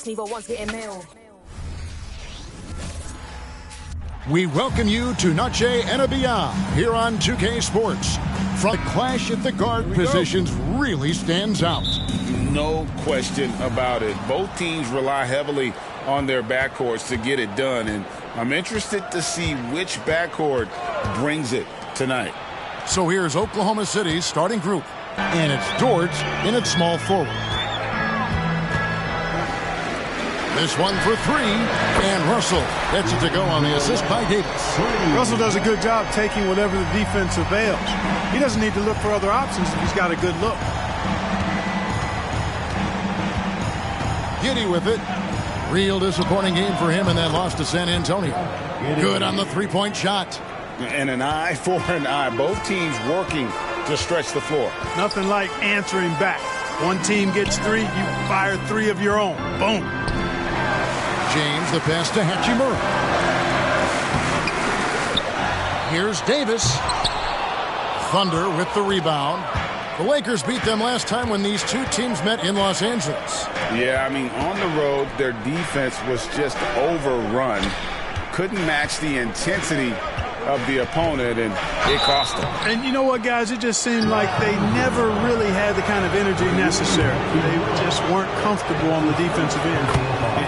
box, neither one's getting mail. We welcome you to Noche and Beyond here on 2K Sports. From the clash at the guard positions really stands out. No question about it. Both teams rely heavily on their backcourts to get it done, and I'm interested to see which backcourt brings it tonight. So here's Oklahoma City's starting group, and it's Dort in its small forward. This one for three, and Russell gets it to go on the assist by Davis. Russell does a good job taking whatever the defense avails. He doesn't need to look for other options if he's got a good look. Giddy with it. Real disappointing game for him in that loss to San Antonio. Good on the three-point shot. And an eye for an eye. Both teams working to stretch the floor. Nothing like answering back. One team gets three, you fire three of your own. Boom. James, the pass to Hachimura. Here's Davis. Thunder with the rebound. The Lakers beat them last time when these two teams met in Los Angeles. Yeah, I mean, on the road, their defense was just overrun. Couldn't match the intensity of the opponent, and it cost them. And you know what, guys? It just seemed like they never really had the kind of energy necessary. They just weren't comfortable on the defensive end.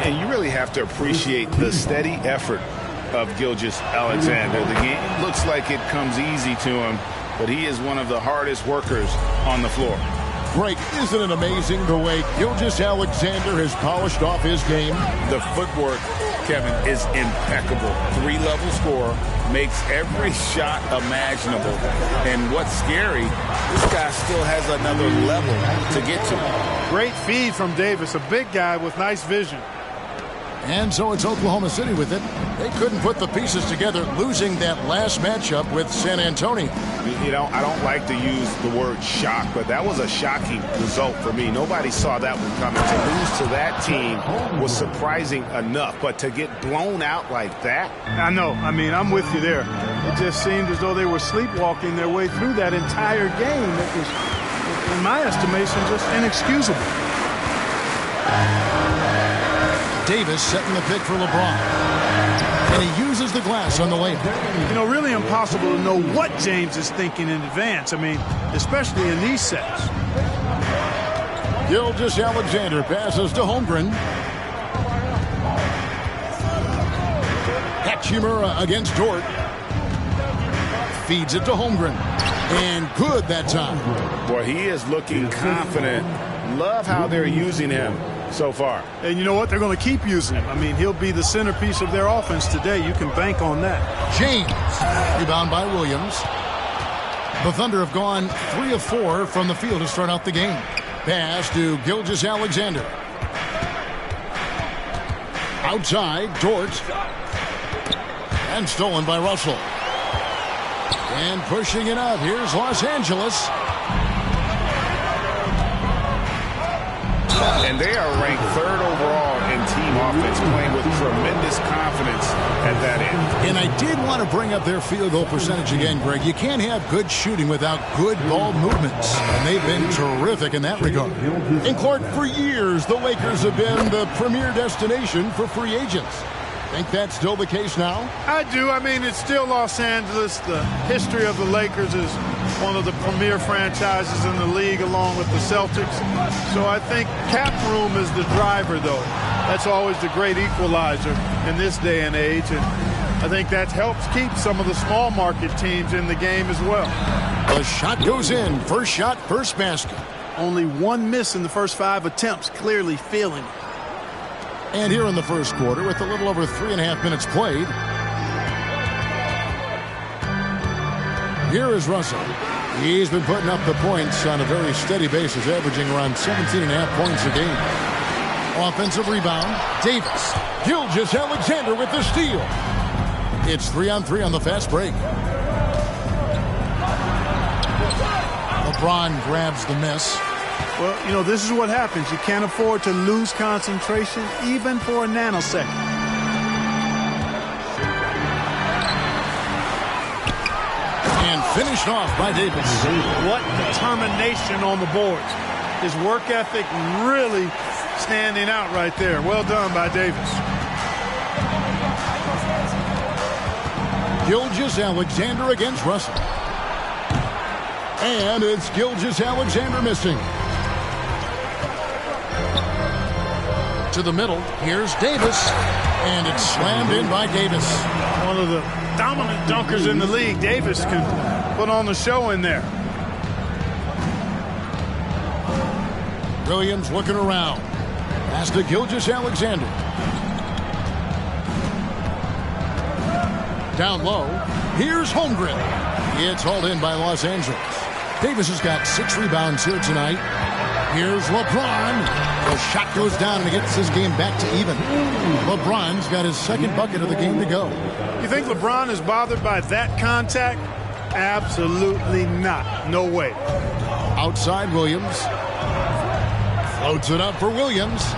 And you really have to appreciate the steady effort of Gilgeous-Alexander. The game looks like it comes easy to him, but he is one of the hardest workers on the floor. Greg, isn't it amazing the way Gilgeous-Alexander has polished off his game? The footwork, Kevin, is impeccable. Three-level scorer, makes every shot imaginable. And what's scary, this guy still has another level to get to. Great feed from Davis, a big guy with nice vision. And so it's Oklahoma City with it. They couldn't put the pieces together, losing that last matchup with San Antonio. You know, I don't like to use the word shock, but that was a shocking result for me. Nobody saw that one coming. To lose to that team was surprising enough, but to get blown out like that? I know. I mean, I'm with you there. It just seemed as though they were sleepwalking their way through that entire game. It was, in my estimation, just inexcusable. Davis setting the pick for LeBron. And he uses the glass on the layup. You know, really impossible to know what James is thinking in advance. I mean, especially in these sets. Gilgeous-Alexander passes to Holmgren. Hachimura against Dort. Feeds it to Holmgren. And good that time. Boy, he is looking confident. Love how they're using him so far. And you know what? They're going to keep using him. I mean, he'll be the centerpiece of their offense today. You can bank on that. James. Rebound by Williams. The Thunder have gone 3 of 4 from the field to start out the game. Pass to Gilgeous-Alexander. Outside, Dort. And stolen by Russell. And pushing it out. Here's Los Angeles. And they are ranked 3rd overall in team offense, playing with tremendous confidence at that end. And I did want to bring up their field goal percentage again, Greg. You can't have good shooting without good ball movements. And they've been terrific in that regard. And Clark, for years, the Lakers have been the premier destination for free agents. Think that's still the case now? I do. I mean, it's still Los Angeles. The history of the Lakers is one of the premier franchises in the league along with the Celtics. So I think cap room is the driver, though. That's always the great equalizer in this day and age. And I think that helps keep some of the small market teams in the game as well. The shot goes in. First shot, first basket. Only one miss in the first 5 attempts. Clearly feeling it. And here in the first quarter, with a little over 3.5 minutes played, here is Russell. He's been putting up the points on a very steady basis, averaging around 17.5 points a game. Offensive rebound, Davis. Gilgeous-Alexander with the steal. It's 3-on-3 on the fast break. LeBron grabs the miss. Well, you know, this is what happens. You can't afford to lose concentration, even for a nanosecond. And finished off by Davis. What determination on the boards. His work ethic really standing out right there. Well done by Davis. Gilgeous-Alexander against Russell. And it's Gilgeous-Alexander missing. To the middle, here's Davis. And it's slammed in by Davis. One of the dominant dunkers in the league. Davis can put on the show in there. Williams looking around. Pass to Gilgeous-Alexander. Down low. Here's Holmgren. It's hauled in by Los Angeles. Davis has got 6 rebounds here tonight. Here's LeBron. The shot goes down and he gets his game back to even. LeBron's got his second bucket of the game to go. You think LeBron is bothered by that contact? Absolutely not. No way. Outside Williams. Floats it up for Williams.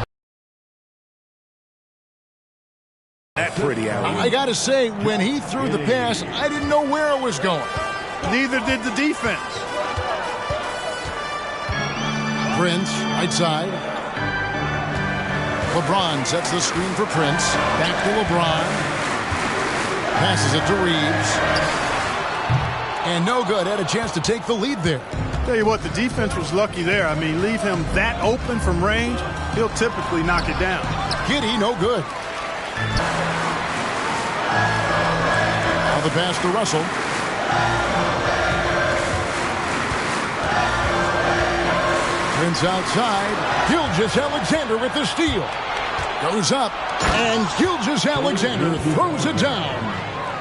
That pretty out. I got to say, when he threw the pass, I didn't know where it was going. Neither did the defense. Prince, right side. LeBron sets the screen for Prince. Back to LeBron. Passes it to Reeves. And no good. Had a chance to take the lead there. Tell you what, the defense was lucky there. I mean, leave him that open from range, he'll typically knock it down. Giddey, no good. Now the pass to Russell. Prince outside. Gilgeous-Alexander with the steal. Goes up, and Gilgeous-Alexander throws it down.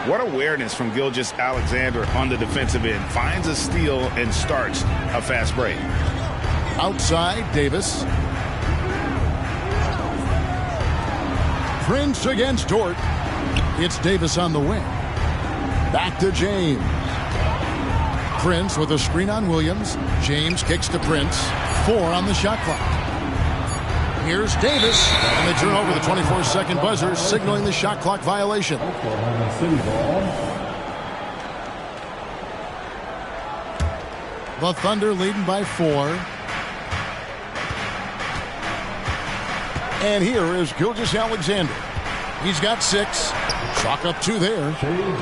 What awareness from Gilgeous-Alexander on the defensive end. Finds a steal and starts a fast break. Outside, Davis. Prince against Dort. It's Davis on the wing. Back to James. Prince with a screen on Williams. James kicks to Prince. 4 on the shot clock. Here's Davis. And they turn over the 24-second buzzer, signaling the shot clock violation. The Thunder leading by 4. And here is Gilgeous-Alexander. He's got 6. Chalk up 2 there.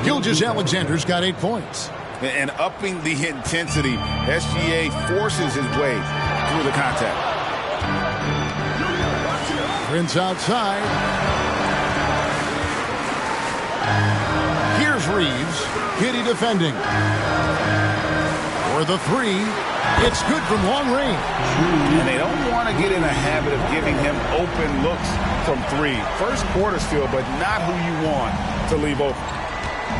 Gilgeous-Alexander's got 8 points. And upping the intensity, SGA forces his way through the contact. Prince outside. Here's Reeves. Giddey defending. For the 3. It's good from long range. And they don't want to get in a habit of giving him open looks from 3. First quarter still, but not who you want to leave open.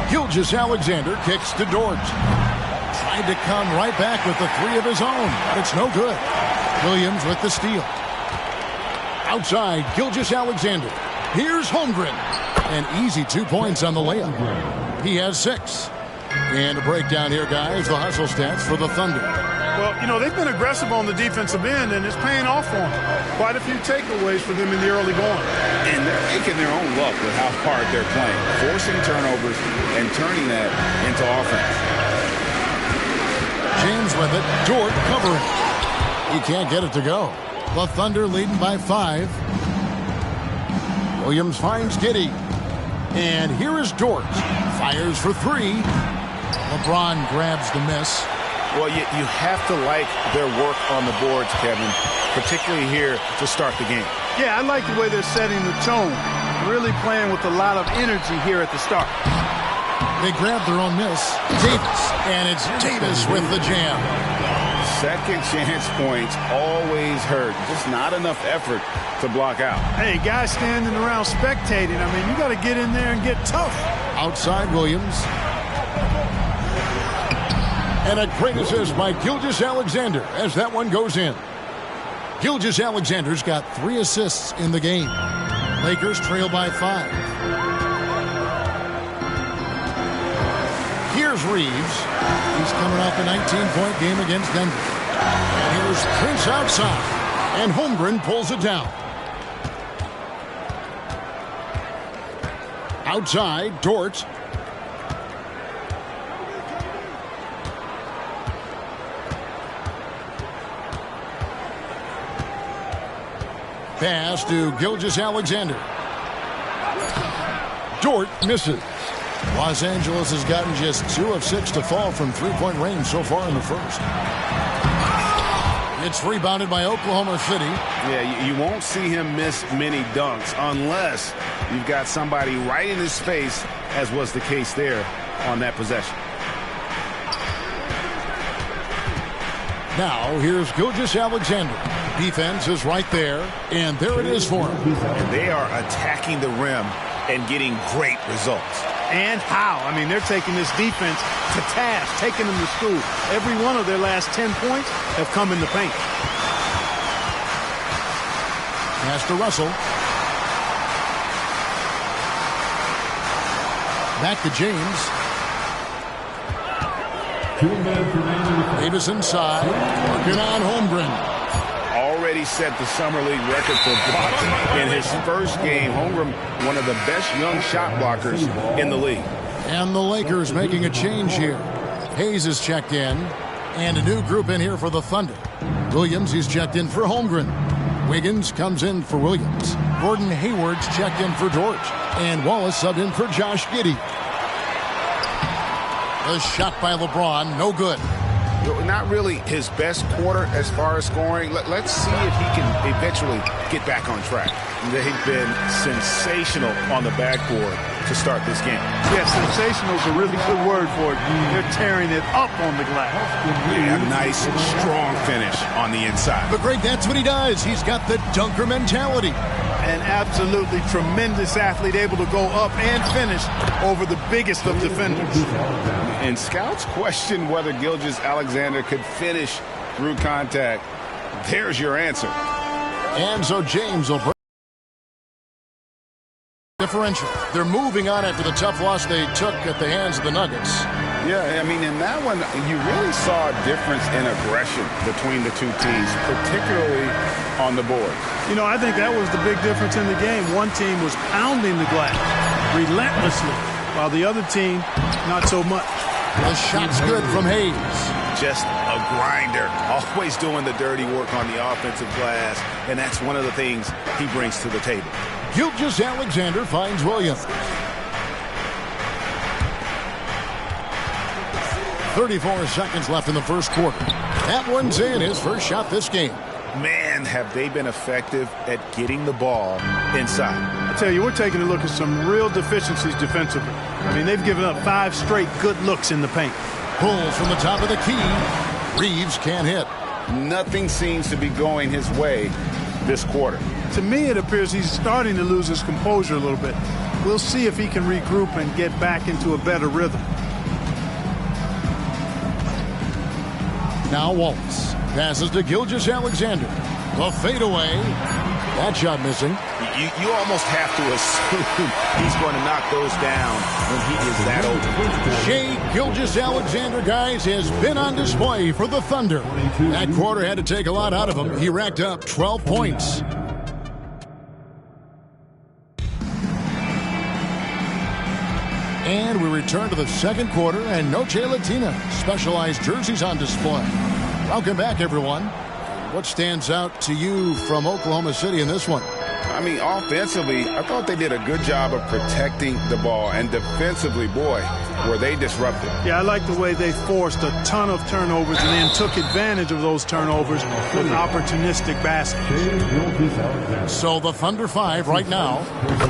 Gilgeous-Alexander kicks to Dort. Tried to come right back with the 3 of his own, but it's no good. Williams with the steal. Outside, Gilgeous-Alexander. Here's Holmgren. An easy 2 points on the layup. He has 6. And a breakdown here, guys. The hustle stats for the Thunder. Well, you know, they've been aggressive on the defensive end, and it's paying off for them. Quite a few takeaways for them in the early going. And they're making their own luck with how hard they're playing. Forcing turnovers and turning that into offense. James with it. Dort covering. He can't get it to go. The Thunder leading by 5. Williams finds Giddey. And here is Dort. Fires for 3. LeBron grabs the miss. Well, you have to like their work on the boards, Kevin, particularly here to start the game. Yeah, I like the way they're setting the tone. Really playing with a lot of energy here at the start. They grab their own miss. Davis. And it's Davis with the jam. Second chance points always hurt. Just not enough effort to block out. Hey, guys standing around spectating. I mean, you got to get in there and get tough. Outside Williams. And a great assist by Gilgeous-Alexander as that one goes in. Gilgeous-Alexander's got 3 assists in the game. Lakers trail by 5. Here's Reeves. He's coming off a 19-point game against Denver. And here's Prince outside. And Holmgren pulls it down. Outside, Dort. pass to Gilgeous-Alexander. Dort misses. Los Angeles has gotten just 2 of 6 to fall from three-point range so far in the first. It's rebounded by Oklahoma City. Yeah, you won't see him miss many dunks unless you've got somebody right in his space, as was the case there on that possession. Now, here's Gilgeous-Alexander. Defense is right there, and there it is for him. And they are attacking the rim and getting great results. And how? I mean, they're taking this defense to task, taking them to school. Every one of their last 10 points have come in the paint. Pass to Russell. Back to James. Davis inside. Working on Holmgren. Already set the summer league record for blocking in his first game. Holmgren, one of the best young shot blockers in the league. And the Lakers making a change here. Hayes is checked in, and a new group in here for the Thunder. Williams, he's checked in for Holmgren. Wiggins comes in for Williams. Gordon Hayward's checked in for Dort. And Wallace subbed in for Josh Giddey. A shot by LeBron, no good. Not really his best quarter as far as scoring. Let's see if he can eventually get back on track. They've been sensational on the backboard to start this game. Yeah, sensational is a really good word for it. They're tearing it up on the glass. Yeah, a nice, strong finish on the inside. But Greg, that's what he does. He's got the dunker mentality. An absolutely tremendous athlete, able to go up and finish over the biggest of defenders. And scouts question whether Gilgeous-Alexander could finish through contact. There's your answer. And so James will break differential. They're moving on after the tough loss they took at the hands of the Nuggets. Yeah, I mean, in that one, you really saw a difference in aggression between the two teams, particularly on the board. You know, I think that was the big difference in the game. One team was pounding the glass relentlessly, while the other team, not so much. The shot's good from Hayes. Just a grinder, always doing the dirty work on the offensive glass, and that's one of the things he brings to the table. Gilgeous-Alexander finds Williams. 34 seconds left in the first quarter. That one's in, his first shot this game. Man, have they been effective at getting the ball inside. I tell you, we're taking a look at some real deficiencies defensively. I mean, they've given up 5 straight good looks in the paint. Pulls from the top of the key. Reeves can't hit. Nothing seems to be going his way this quarter. To me, it appears he's starting to lose his composure a little bit. We'll see if he can regroup and get back into a better rhythm. Now Wallace passes to Gilgeous-Alexander. The fadeaway. That shot missing. You almost have to assume he's going to knock those down when he is that open. Shai Gilgeous-Alexander, guys, has been on display for the Thunder. That quarter had to take a lot out of him. He racked up 12 points. And we return to the second quarter, and Noche Latina specialized jerseys on display. Welcome back, everyone. What stands out to you from Oklahoma City in this one? I mean, offensively, I thought they did a good job of protecting the ball. And defensively, boy, were they disruptive. Yeah, I like the way they forced a ton of turnovers and then took advantage of those turnovers with opportunistic baskets. So the Thunder 5 right now.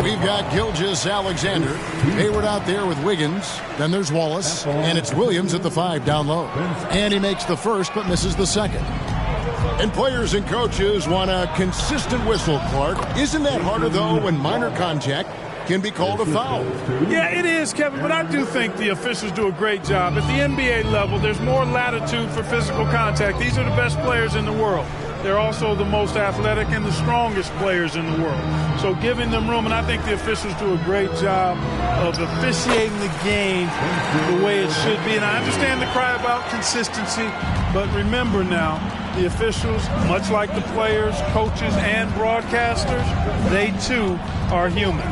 We've got Gilgeous-Alexander. Hayward out there with Wiggins. Then there's Wallace. And it's Williams at the 5 down low. And he makes the first but misses the second. And players and coaches want a consistent whistle, Clark. Isn't that harder, though, when minor contact can be called a foul? Yeah, it is, Kevin, but I do think the officials do a great job. At the NBA level, there's more latitude for physical contact. These are the best players in the world. They're also the most athletic and the strongest players in the world. So giving them room, and I think the officials do a great job of officiating the game the way it should be. And I understand the cry about consistency, but remember now, the officials, much like the players, coaches, and broadcasters, they too are human.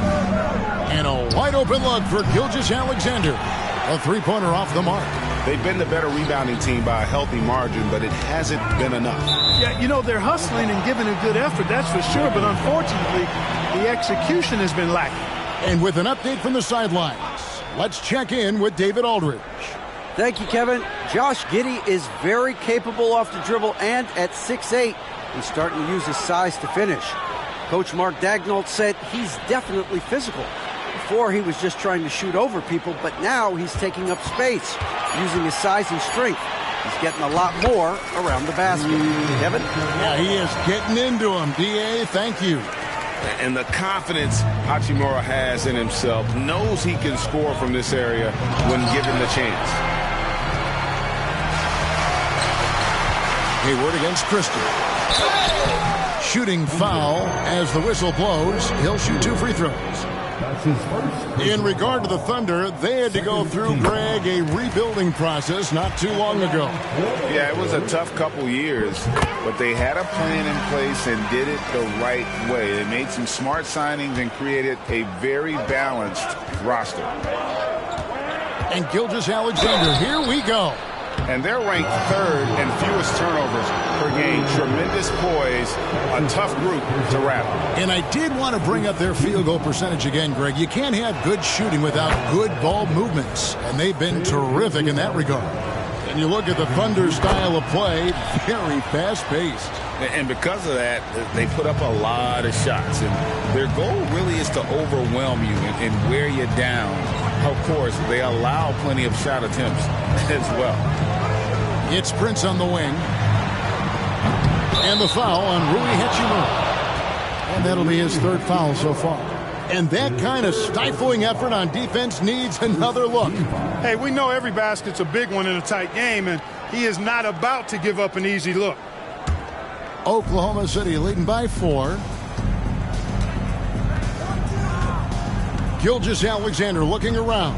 And a wide open look for Gilgeous-Alexander. A three-pointer off the mark. They've been the better rebounding team by a healthy margin, but it hasn't been enough. Yeah, you know, they're hustling and giving a good effort, that's for sure, but unfortunately, the execution has been lacking. And with an update from the sidelines, let's check in with David Aldridge. Thank you, Kevin. Josh Giddey is very capable off the dribble, and at 6'8", he's starting to use his size to finish. Coach Mark Daigneault said he's definitely physical. Before, he was just trying to shoot over people, but now he's taking up space, using his size and strength. He's getting a lot more around the basket. Kevin? Yeah, he is getting into him. D.A., thank you. And the confidence Hachimura has in himself, knows he can score from this area when given the chance. Hayward against Christie. Shooting foul as the whistle blows. He'll shoot 2 free throws. In regard to the Thunder, they had to go through, Greg, a rebuilding process not too long ago. Yeah, it was a tough couple years, but they had a plan in place and did it the right way. They made some smart signings and created a very balanced roster. And Gilgeous-Alexander, here we go. And they're ranked 3rd in fewest turnovers per game. Tremendous poise, a tough group to rattle. And I did want to bring up their field goal percentage again, Greg. You can't have good shooting without good ball movements, and they've been terrific in that regard. And you look at the Thunder style of play, very fast-paced. And because of that, they put up a lot of shots. And their goal really is to overwhelm you and wear you down. Of course, they allow plenty of shot attempts as well. It's Prince on the wing. And the foul on Rui Hachimura. And that'll be his 3rd foul so far. And that kind of stifling effort on defense needs another look. Hey, we know every basket's a big one in a tight game, and he is not about to give up an easy look. Oklahoma City leading by 4. Gilgeous-Alexander looking around.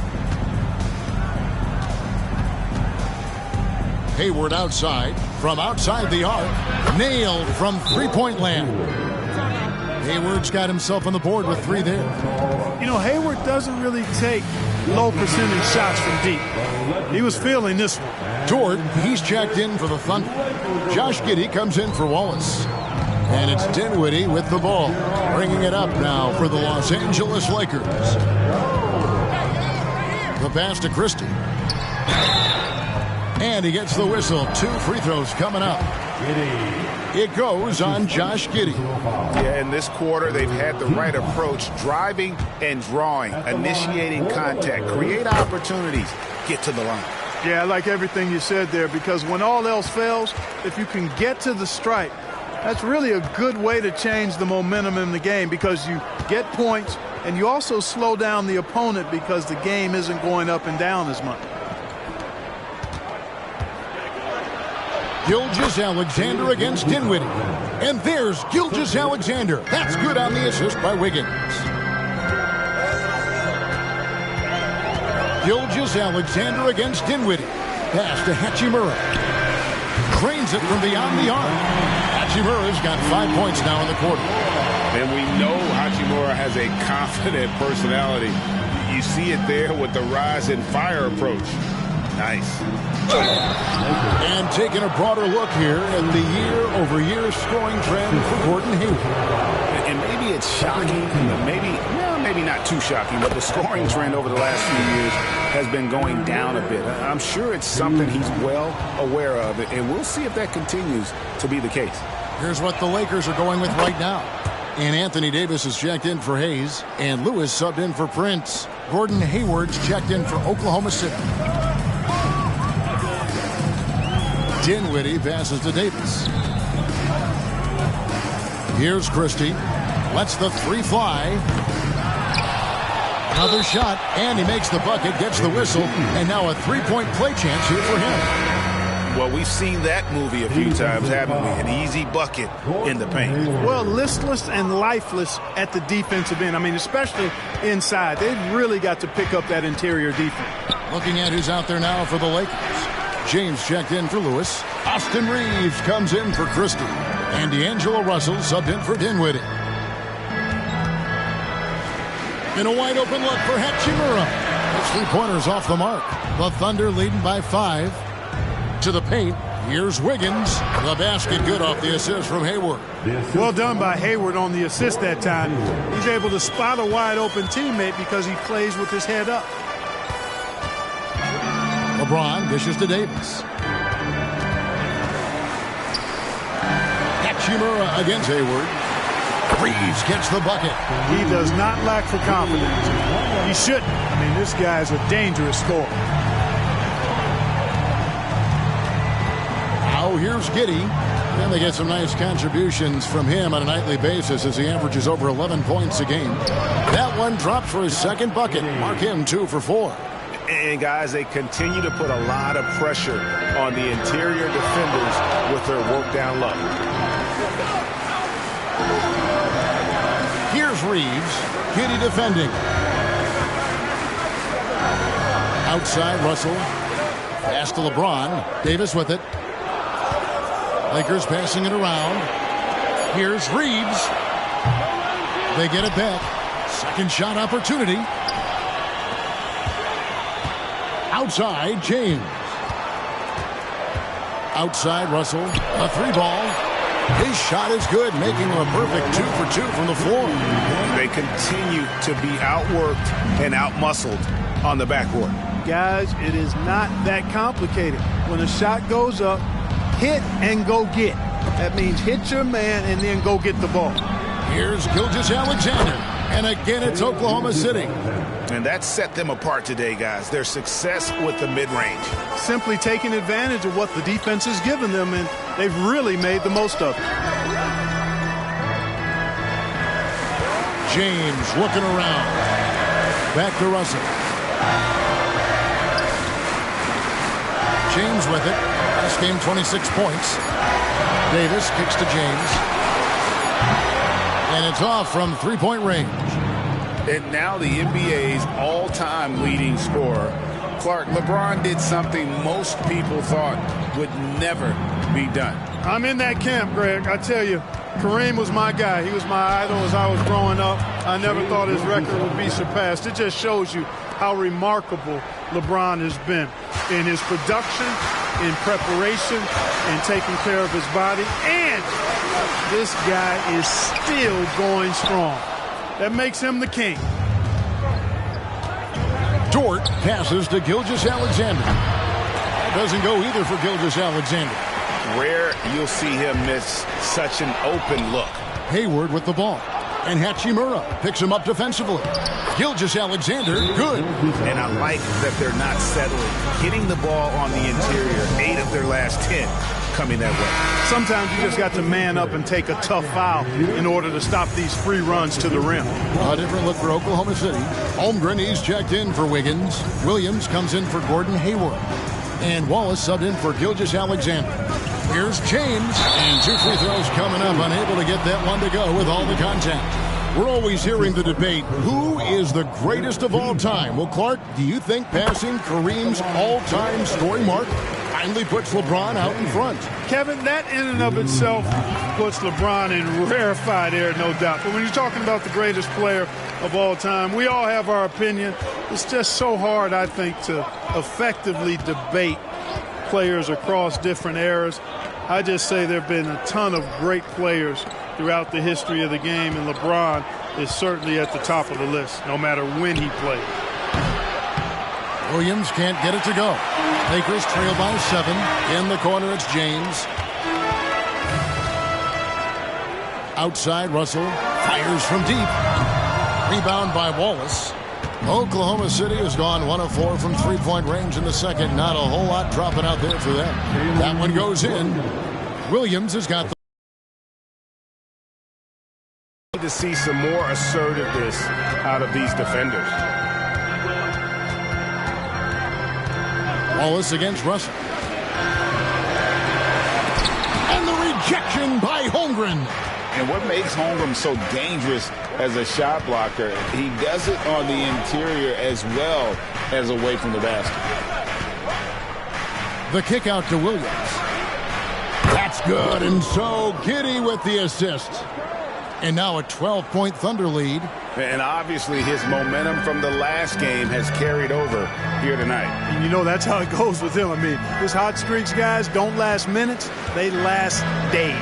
Hayward outside. From outside the arc. Nailed from three-point land. Hayward's got himself on the board with 3 there. You know, Hayward doesn't really take low percentage shots from deep. He was feeling this one. Dort, he's checked in for the Thunder. Josh Giddey comes in for Wallace. And it's Dinwiddie with the ball. Bringing it up now for the Los Angeles Lakers. The pass to Christie. And he gets the whistle. 2 free throws coming up. It goes on Josh Giddey. Yeah, in this quarter, they've had the right approach, driving and drawing, initiating contact, create opportunities, get to the line. Yeah, I like everything you said there, because when all else fails, if you can get to the stripe, that's really a good way to change the momentum in the game, because you get points and you also slow down the opponent because the game isn't going up and down as much. Gilgeous-Alexander against Dinwiddie. And there's Gilgeous-Alexander. That's good on the assist by Wiggins. Gilgeous-Alexander against Dinwiddie. Pass to Hachimura. Cranes it from beyond the arc. Hachimura's got 5 points now in the quarter. And we know Hachimura has a confident personality. You see it there with the rise and fire approach. Nice. And taking a broader look here at the year-over-year scoring trend for Gordon Hayward. And maybe it's shocking, maybe not too shocking, but the scoring trend over the last few years has been going down a bit. I'm sure it's something he's well aware of, and we'll see if that continues to be the case. Here's what the Lakers are going with right now. And Anthony Davis is checked in for Hayes, and Lewis subbed in for Prince. Gordon Hayward's checked in for Oklahoma City. Dinwiddie passes to Davis. Here's Christie. Lets the 3 fly. Another shot, and he makes the bucket, gets the whistle, and now a 3-point play chance here for him. Well, we've seen that movie a few times, haven't we? An easy bucket in the paint. Well, listless and lifeless at the defensive end. I mean, especially inside. They've really got to pick up that interior defense. Looking at who's out there now for the Lakers. James checked in for Lewis. Austin Reeves comes in for Christie. And D'Angelo Russell subbed in for Dinwiddie. In a wide open look for Hachimura. His three-pointers off the mark. The Thunder leading by 5. To the paint. Here's Wiggins. The basket good off the assist from Hayward. Well done by Hayward on the assist that time. He's able to spot a wide-open teammate because he plays with his head up. LeBron dishes to Davis. Hachimura against Hayward. Reeves gets the bucket. He does not lack for confidence. He shouldn't. I mean, this guy's a dangerous scorer. Now here's Giddey. And they get some nice contributions from him on a nightly basis as he averages over 11 points a game. That one drops for his second bucket. Mark him 2 for 4. And, guys, they continue to put a lot of pressure on the interior defenders with their work down low. Here's Reeves. Giddey defending. Outside, Russell. Pass to LeBron. Davis with it. Lakers passing it around. Here's Reeves. They get it back. Second shot opportunity. Outside, James. Outside, Russell. A 3-ball. His shot is good, making him a perfect 2 for 2 from the floor. They continue to be outworked and outmuscled on the backcourt. Guys, it is not that complicated. When a shot goes up, hit and go get. That means hit your man and then go get the ball. Here's Gilgeous-Alexander. And again, it's Oklahoma City. And that set them apart today, guys. Their success with the mid-range. Simply taking advantage of what the defense has given them, and they've really made the most of it. James looking around. Back to Russell. James with it. Last game, 26 points. Davis kicks to James. And it's off from three-point range. And now the NBA's all-time leading scorer. Clark, LeBron did something most people thought would never be done. I'm in that camp, Greg. I tell you, Kareem was my guy. He was my idol as I was growing up. I never thought his record would be surpassed. It just shows you how remarkable LeBron has been in his production, in preparation, and taking care of his body. And this guy is still going strong. That makes him the king. Dort passes to Gilgeous-Alexander. That doesn't go either for Gilgeous-Alexander. Rare you'll see him miss such an open look. Hayward with the ball. And Hachimura picks him up defensively. Gilgeous-Alexander, good. And I like that they're not settling. Hitting the ball on the interior, 8 of their last 10 coming that way. Sometimes you just got to man up and take a tough foul in order to stop these free runs to the rim. A different look for Oklahoma City. Holmgren, he's checked in for Wiggins. Williams comes in for Gordon Hayward. And Wallace subbed in for Gilgeous-Alexander. Here's James. And 2 free throws coming up. Unable to get that one to go with all the contact. We're always hearing the debate, who is the greatest of all time? Well, Clark, do you think passing Kareem's all-time scoring mark finally puts LeBron out in front? Kevin, that in and of itself puts LeBron in rarefied air, no doubt. But when you're talking about the greatest player of all time, we all have our opinion. It's just so hard, I think, to effectively debate players across different eras. I just say there have been a ton of great players throughout the history of the game, and LeBron is certainly at the top of the list, no matter when he played. Williams can't get it to go. Lakers trail by 7. In the corner, it's James. Outside, Russell fires from deep. Rebound by Wallace. Oklahoma City has gone 1 of 4 from three-point range in the second. Not a whole lot dropping out there for them. That one goes in. Williams has got the to see some more assertiveness out of these defenders. Wallace against Russell. And the rejection by Holmgren. And what makes Holmgren so dangerous as a shot blocker, he does it on the interior as well as away from the basket. The kick out to Williams. That's good, and so Giddey with the assist. And now a 12-point Thunder lead. And obviously his momentum from the last game has carried over here tonight. And you know that's how it goes with him. I mean, his hot streaks, guys, don't last minutes. They last days.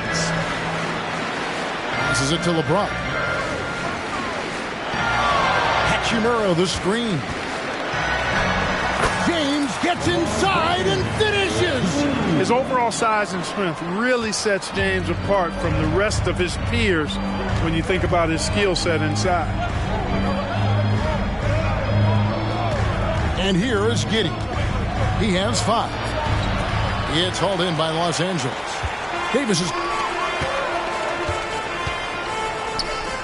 Passes it to LeBron. Hachimura, the screen. James gets inside and finishes. His overall size and strength really sets James apart from the rest of his peers when you think about his skill set inside. And here is Giddey. He has 5. It's hauled in by Los Angeles. Davis is...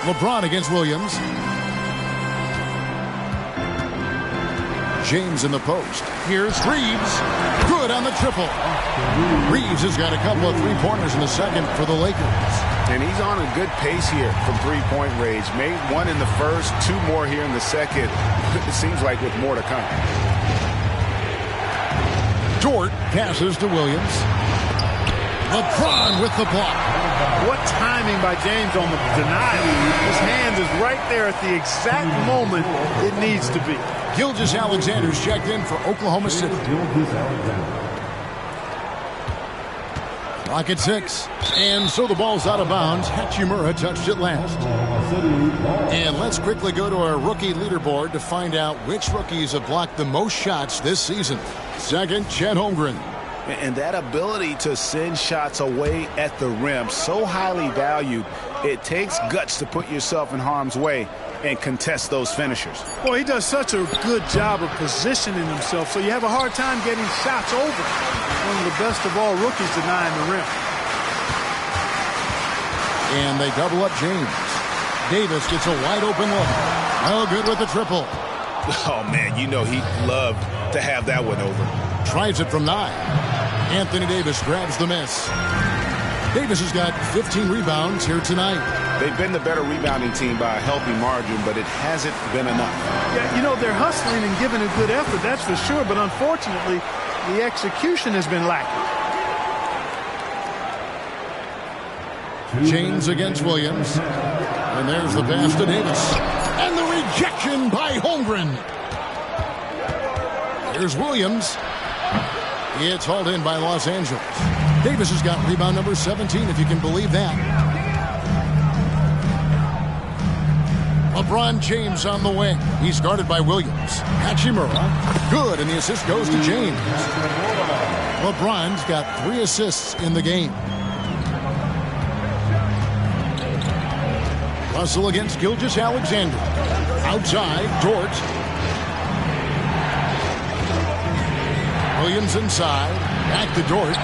LeBron against Williams. James in the post. Here's Reeves. Good on the triple. Reeves has got a couple of three-pointers in the second for the Lakers. And he's on a good pace here from three-point range. Made 1 in the first, 2 more here in the second. It seems like with more to come. Dort passes to Williams. LeBron with the block. What timing by James on the denial. His hand is right there at the exact moment it needs to be. Gilgeous-Alexander's checked in for Oklahoma City. Clock at 6. And so the ball's out of bounds. Hachimura touched it last. And let's quickly go to our rookie leaderboard to find out which rookies have blocked the most shots this season. Second, Chet Holmgren. And that ability to send shots away at the rim, so highly valued. It takes guts to put yourself in harm's way and contest those finishers. Boy, he does such a good job of positioning himself, so you have a hard time getting shots over. One of the best of all rookies denying the rim. And they double up James. Davis gets a wide open look. No good with the triple. Oh, man, you know he'd love to have that one over. Tries it from 9. Anthony Davis grabs the miss. Davis has got 15 rebounds here tonight. They've been the better rebounding team by a healthy margin, but it hasn't been enough. Yeah, you know, they're hustling and giving a good effort, that's for sure, but unfortunately, the execution has been lacking. James against Williams. And there's the pass to Davis. And the rejection by Holmgren. Here's Williams. It's hauled in by Los Angeles. Davis has got rebound number 17, if you can believe that. LeBron James on the wing. He's guarded by Williams. Hachimura. Good, and the assist goes to James. LeBron's got 3 assists in the game. Russell against Gilgeous-Alexander. Outside, Dort. Williams inside. Back to Dort.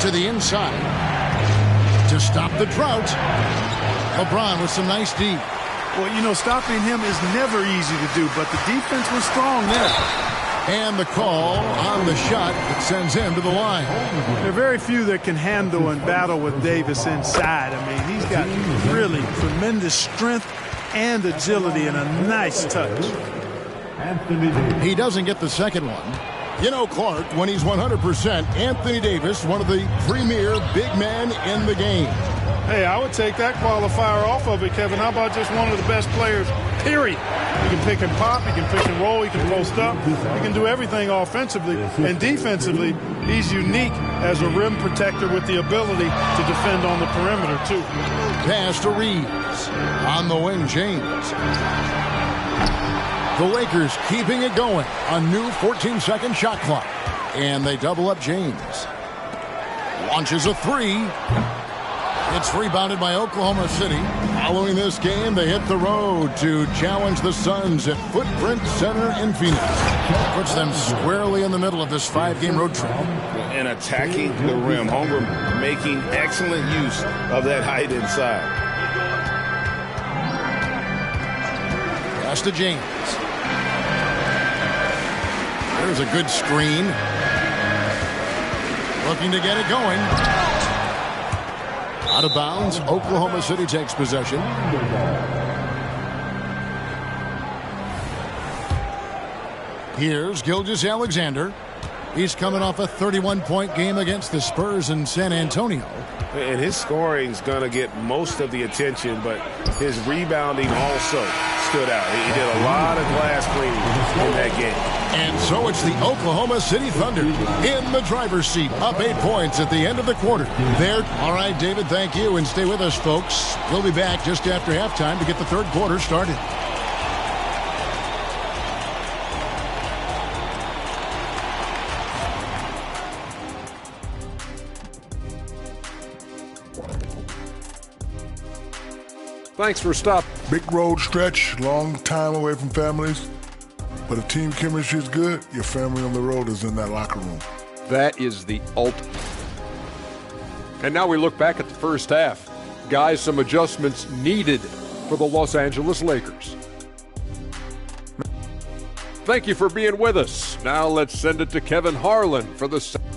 To the inside. To stop the drought. LeBron with some nice D. Well, you know, stopping him is never easy to do, but the defense was strong there. And the call on the shot that sends him to the line. There are very few that can handle and battle with Davis inside. I mean, he's got really tremendous strength and agility and a nice touch. He doesn't get the second one. You know, Clark, when he's 100%, Anthony Davis, one of the premier big men in the game. Hey, I would take that qualifier off of it, Kevin. How about just one of the best players, period? He can pick and pop, he can pick and roll, he can post up, he can do everything offensively. And defensively, he's unique as a rim protector with the ability to defend on the perimeter, too. Pass to Reeves. On the wing, James. The Lakers keeping it going. A new 14-second shot clock. And they double up James. Launches a 3. It's rebounded by Oklahoma City. Following this game, they hit the road to challenge the Suns at Footprint Center in Phoenix. Puts them squarely in the middle of this 5-game road trip. And attacking the rim. Holmgren making excellent use of that height inside. Pass to James. There's a good screen. Looking to get it going. Out of bounds. Oklahoma City takes possession. Here's Gilgeous-Alexander. He's coming off a 31-point game against the Spurs in San Antonio. And his scoring's going to get most of the attention, but his rebounding also stood out. He did a lot of glass cleaning in that game. And so it's the Oklahoma City Thunder in the driver's seat, up 8 points at the end of the quarter. There. All right, David, thank you, and stay with us, folks. We'll be back just after halftime to get the third quarter started. Thanks for stopping. Big road stretch, long time away from families. But if team chemistry is good, your family on the road is in that locker room. That is the ultimate. And now we look back at the first half. Guys, some adjustments needed for the Los Angeles Lakers. Thank you for being with us. Now let's send it to Kevin Harlan for the second.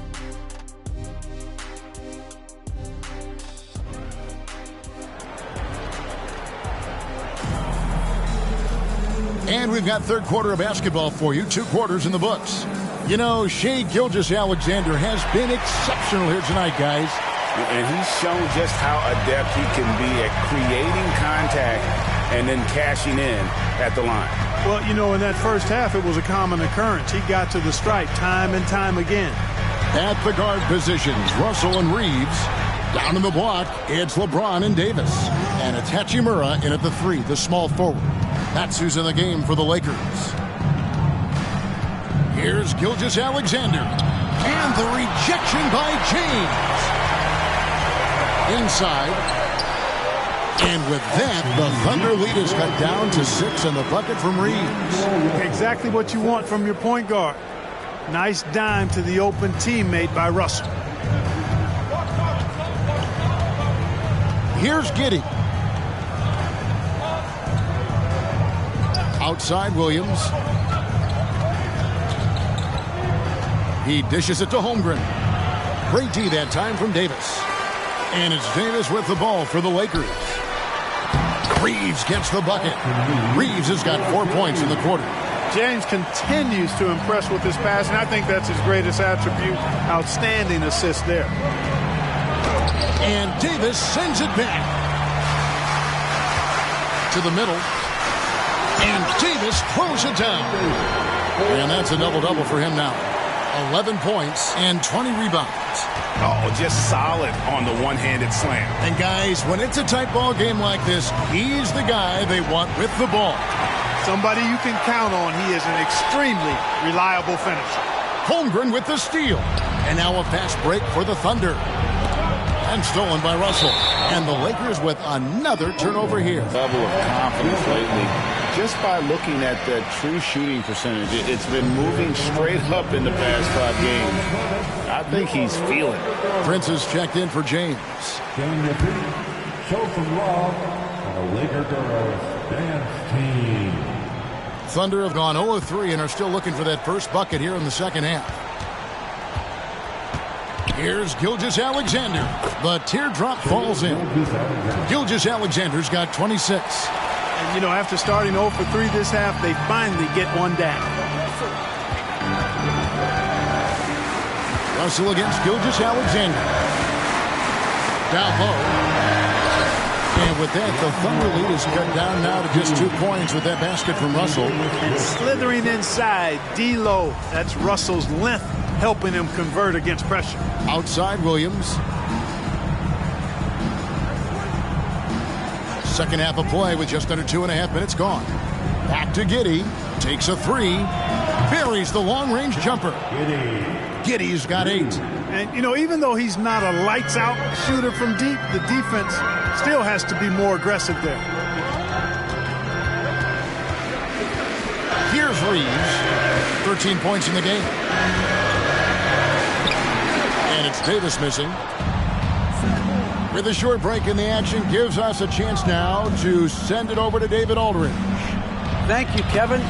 And we've got third quarter of basketball for you, 2 quarters in the books. You know, Shai Gilgeous-Alexander has been exceptional here tonight, guys. And he's shown just how adept he can be at creating contact and then cashing in at the line. Well, you know, in that first half, it was a common occurrence. He got to the stripe time and time again. At the guard positions, Russell and Reeves. Down in the block, it's LeBron and Davis. And it's Hachimura in at the 3, the small forward. That's who's in the game for the Lakers. Here's Gilgeous-Alexander. And the rejection by James. Inside. And with that, the Thunder lead is cut down to 6 and the bucket from Reeves. Exactly what you want from your point guard. Nice dime to the open teammate by Russell. Here's Giddey. Outside Williams. He dishes it to Holmgren. Great D that time from Davis. And it's Davis with the ball for the Lakers. Reeves gets the bucket. Reeves has got 4 points in the quarter. James continues to impress with his passing. I think that's his greatest attribute. Outstanding assist there. And Davis sends it back to the middle. And Davis throws it down. And that's a double-double for him now. 11 points and 20 rebounds. Oh, just solid on the one-handed slam. And guys, when it's a tight ball game like this, he's the guy they want with the ball. Somebody you can count on. He is an extremely reliable finisher. Holmgren with the steal. And now a fast break for the Thunder. And stolen by Russell. And the Lakers with another turnover here. Level of confidence lately, just by looking at the true shooting percentage, it's been moving straight up in the past 5 games. I think he's feeling it. Prince is checked in for James. Show some love for the Laker girls dance team. Thunder have gone 0-3 and are still looking for that first bucket here in the second half. Here's Gilgeous-Alexander. The teardrop falls in. Gilgeous-Alexander's got 26. And, you know, after starting 0 for 3 this half, they finally get one down. Russell against Gilgeous-Alexander. Down low. And with that, the Thunder lead is cut down now to just 2 points with that basket from Russell. And slithering inside, D-Low. That's Russell's length helping him convert against pressure. Outside Williams. Second half of play with just under 2.5 minutes gone. Back to Giddey. Takes a 3. Buries the long-range jumper. Giddey's got 8. And, you know, even though he's not a lights-out shooter from deep, the defense still has to be more aggressive there. Here's Reeves. 13 points in the game. And it's Davis missing. With a short break in the action, gives us a chance now to send it over to David Aldridge. Thank you, Kevin.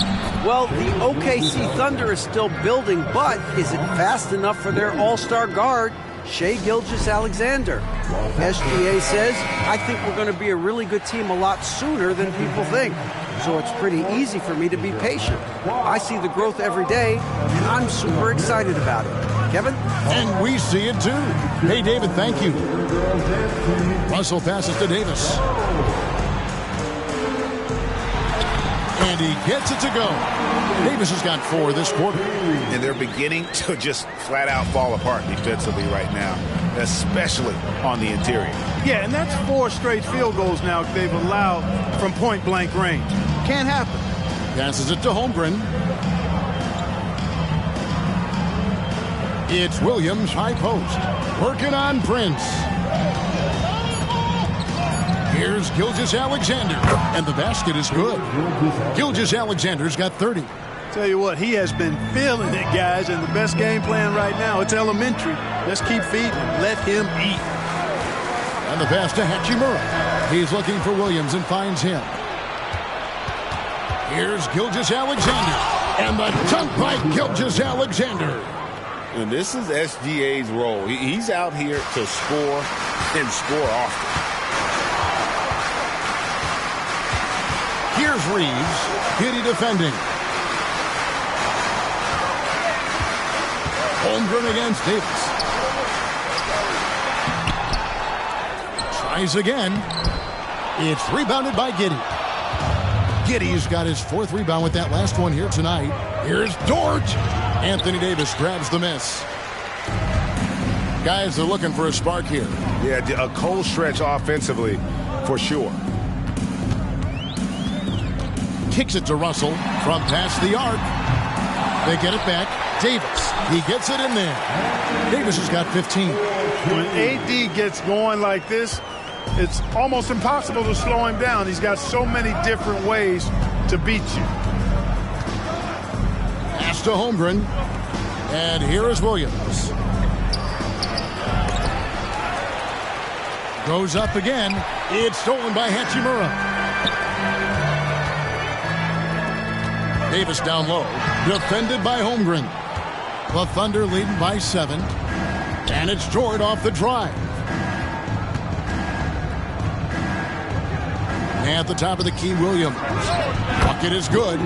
Well, the OKC Thunder is still building, but is it fast enough for their all-star guard, Shai Gilgeous-Alexander? SGA says, I think we're going to be a really good team a lot sooner than people think. so it's pretty easy for me to be patient. I see the growth every day, and I'm super excited about it. Kevin? And we see it too. Hey, David, thank you. Russell passes to Davis. And he gets it to go. Davis has got 4 this quarter. And they're beginning to just flat out fall apart defensively right now, especially on the interior. Yeah, and that's 4 straight field goals now they've allowed from point-blank range. Can't happen. Passes it to Holmgren. It's Williams, high post. Working on Prince. Here's Gilgeous-Alexander, and the basket is good. Gilgeous-Alexander's got 30. Tell you what, he has been feeling it, guys, and the best game plan right now, it's elementary. Let's keep feeding him. Let him eat. And the pass to Hachimura. He's looking for Williams and finds him. Here's Gilgeous-Alexander, and the dunk by Gilgeous-Alexander. And this is SGA's role. He's out here to score and score often. Here's Reeves. Giddy defending. Holmgren against Davis. Tries again. It's rebounded by Giddy. Giddy's got his 4th rebound with that last one here tonight. Here's Dort. Anthony Davis grabs the miss. Guys, they're looking for a spark here. Yeah, a cold stretch offensively for sure. Kicks it to Russell from past the arc. They get it back. Davis, he gets it in there. Davis has got 15. When AD gets going like this, it's almost impossible to slow him down. He's got so many different ways to beat you. Pass to Holmgren. And here is Williams. Goes up again. It's stolen by Hachimura. Davis down low. Defended by Holmgren. The Thunder leading by 7. And it's Jordan off the drive. At the top of the key, Williams. Bucket is good.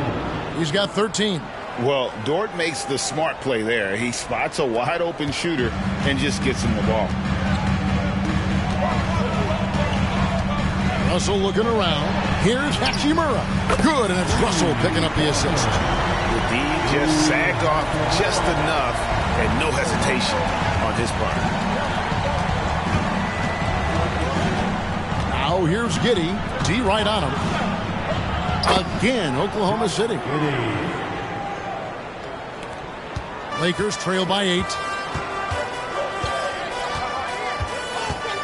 He's got 13. Well, Dort makes the smart play there. He spots a wide open shooter and just gets him the ball. Russell looking around. Here's Hachimura. Good, and it's Russell picking up the assist. The D just sagged off just enough and no hesitation on his part. Now here's Giddy. D right on him. Again, Oklahoma City. Lakers trail by 8.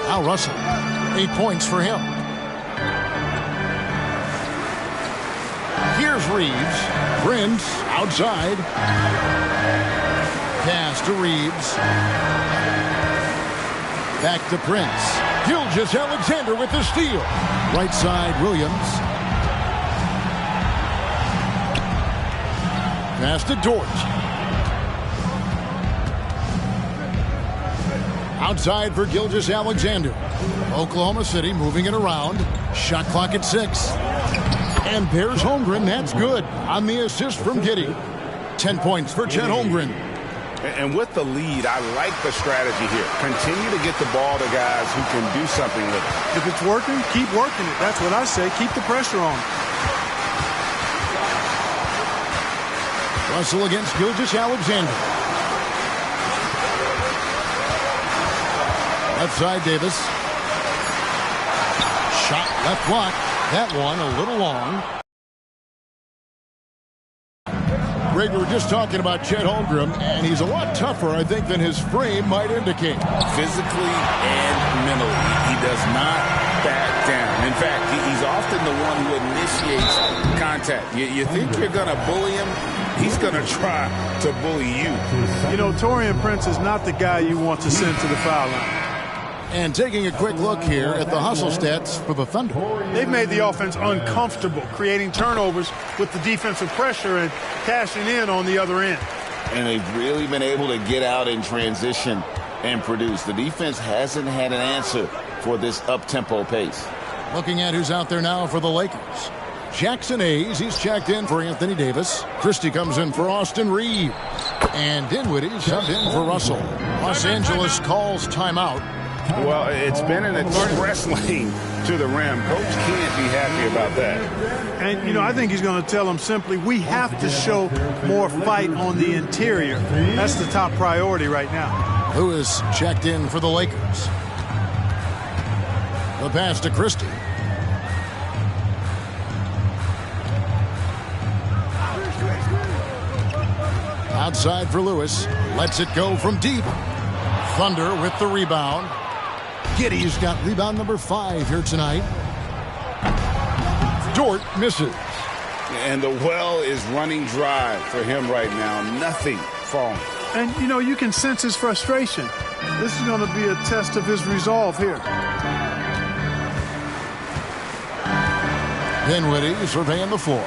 Now Russell. 8 points for him. Here's Reeves. Prince outside. Pass to Reeves. Back to Prince. Gilgeous-Alexander with the steal. Right side, Williams. Pass to Dort. Outside for Gilgeous-Alexander. Oklahoma City moving it around. Shot clock at 6. And there's Holmgren. That's good on the assist from Giddy. 10 points for Chet Holmgren. And with the lead, I like the strategy here. Continue to get the ball to guys who can do something with it. If it's working, keep working it. That's what I say. Keep the pressure on. Russell against Gilgeous-Alexander. Left side, Davis. Shot left block. That one a little long. Greg, we were just talking about Chet Holmgren, and he's a lot tougher, I think, than his frame might indicate. Physically and mentally, he does not back down. In fact, he's often the one who initiates contact. You think you're going to bully him, he's going to try to bully you. You know, Taurean Prince is not the guy you want to send to the foul line. And taking a quick look here at the hustle stats for the Thunder. They've made the offense uncomfortable, creating turnovers with the defensive pressure and cashing in on the other end. And they've really been able to get out in transition and produce. The defense hasn't had an answer for this up-tempo pace. Looking at who's out there now for the Lakers. Jackson Hayes, he's checked in for Anthony Davis. Christie comes in for Austin Reeves. And Dinwiddie subbed in for Russell. Los Angeles calls timeout. Well, it's been an express lane to the rim. Coach can't be happy about that. And, you know, I think he's going to tell them simply, we have to show more fight on the interior. That's the top priority right now. Lewis checked in for the Lakers. The pass to Christie. Outside for Lewis. Lets it go from deep. Thunder with the rebound. Giddey's got rebound number 5 here tonight. Dort misses. And the well is running dry for him right now. Nothing falling. And, you know, you can sense his frustration. This is going to be a test of his resolve here. Dinwiddie surveying the floor.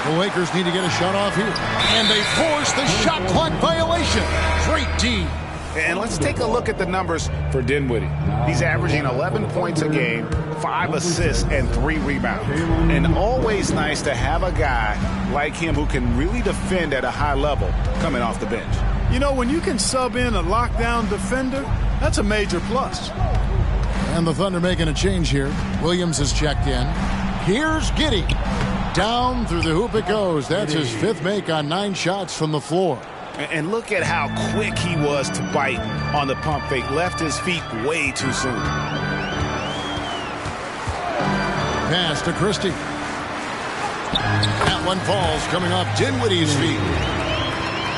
The Lakers need to get a shot off here. And they force the shot clock violation. Great D. And let's take a look at the numbers for Dinwiddie. He's averaging 11 points a game, 5 assists, and 3 rebounds. And always nice to have a guy like him who can really defend at a high level coming off the bench. You know, when you can sub in a lockdown defender, that's a major plus. And the Thunder making a change here. Williams is checked in. Here's Giddey. Down through the hoop it goes. That's his 5th make on 9 shots from the floor. And look at how quick he was to bite on the pump fake. Left his feet way too soon. Pass to Christie. That one falls coming off Dinwiddie's feet.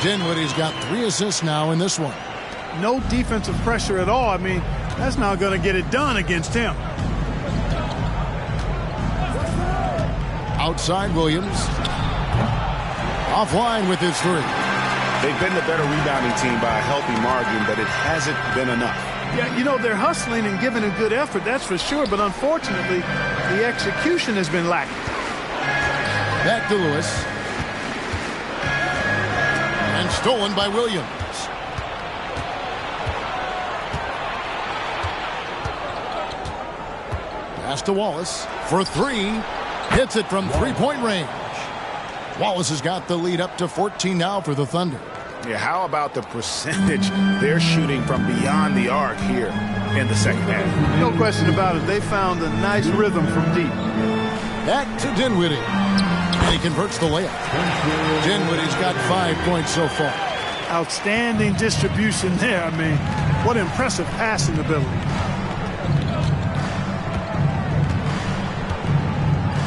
Dinwiddie's got 3 assists now in this one. No defensive pressure at all. I mean, that's not going to get it done against him. Outside Williams. Offline with his 3. They've been the better rebounding team by a healthy margin, but it hasn't been enough. Yeah, you know, they're hustling and giving a good effort, that's for sure, but unfortunately, the execution has been lacking. Back to Lewis. And stolen by Williams. Pass to Wallace for 3. Hits it from 3-point range. Wallace has got the lead up to 14 now for the Thunder. Yeah, how about the percentage they're shooting from beyond the arc here in the second half? No question about it. They found a nice rhythm from deep. Back to Dinwiddie. And he converts the layup. Dinwiddie's got 5 points so far. Outstanding distribution there. I mean, what impressive passing ability.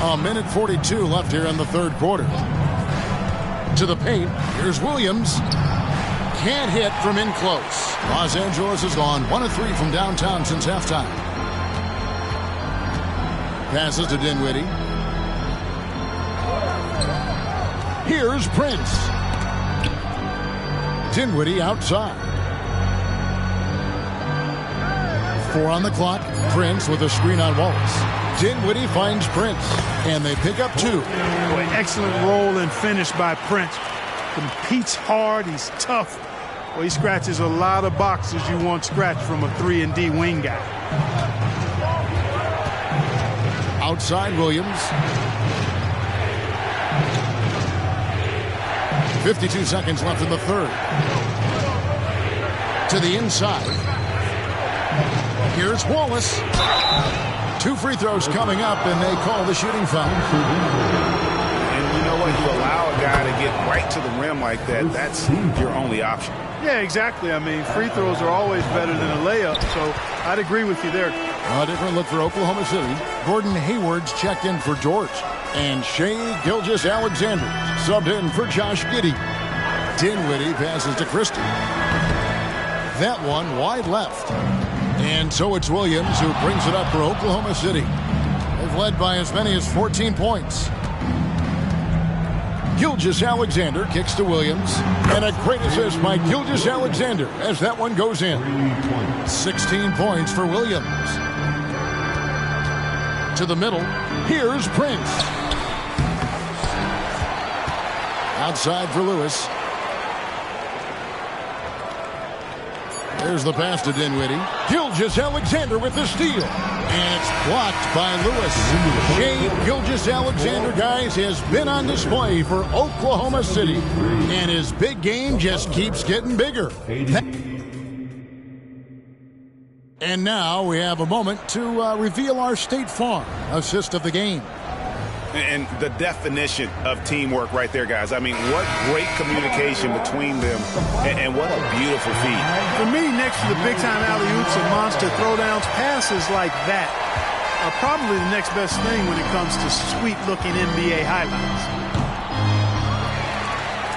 A minute 42 left here in the 3rd quarter. To the paint. Here's Williams. Can't hit from in close. Los Angeles has gone 1 of 3 from downtown since halftime. Passes to Dinwiddie. Here's Prince. Dinwiddie outside. 4 on the clock. Prince with a screen on Wallace. Dinwiddie finds Prince, and they pick up 2. Boy, excellent roll and finish by Prince. Competes hard, he's tough. Well, he scratches a lot of boxes you want scratched from a 3-and-D wing guy. Outside Williams. 52 seconds left in the 3rd. To the inside. Here's Wallace. 2 free throws coming up, and they call the shooting foul. And you know what? You allow a guy to get right to the rim like that, that's your only option. Yeah, exactly. I mean, free throws are always better than a layup, so I'd agree with you there. A different look for Oklahoma City. Gordon Hayward's checked in for George. And Shai Gilgeous-Alexander subbed in for Josh Giddey. Dinwiddie passes to Christie. That one wide left. And so it's Williams who brings it up for Oklahoma City. They've led by as many as 14 points. Gilgeous-Alexander kicks to Williams. And a great assist by Gilgeous-Alexander as that one goes in. 16 points for Williams. To the middle. Here's Prince. Outside for Lewis. There's the pass to Dinwiddie. Gilgeous-Alexander with the steal. And it's blocked by Lewis. Shai Gilgeous-Alexander, guys, has been on display for Oklahoma City. And his big game just keeps getting bigger. And now we have a moment to reveal our State Farm assist of the game. And the definition of teamwork right there, guys. I mean, what great communication between them, and what a beautiful feat. For me, next to the big-time alley-oops and monster throwdowns, passes like that are probably the next best thing when it comes to sweet-looking NBA highlights.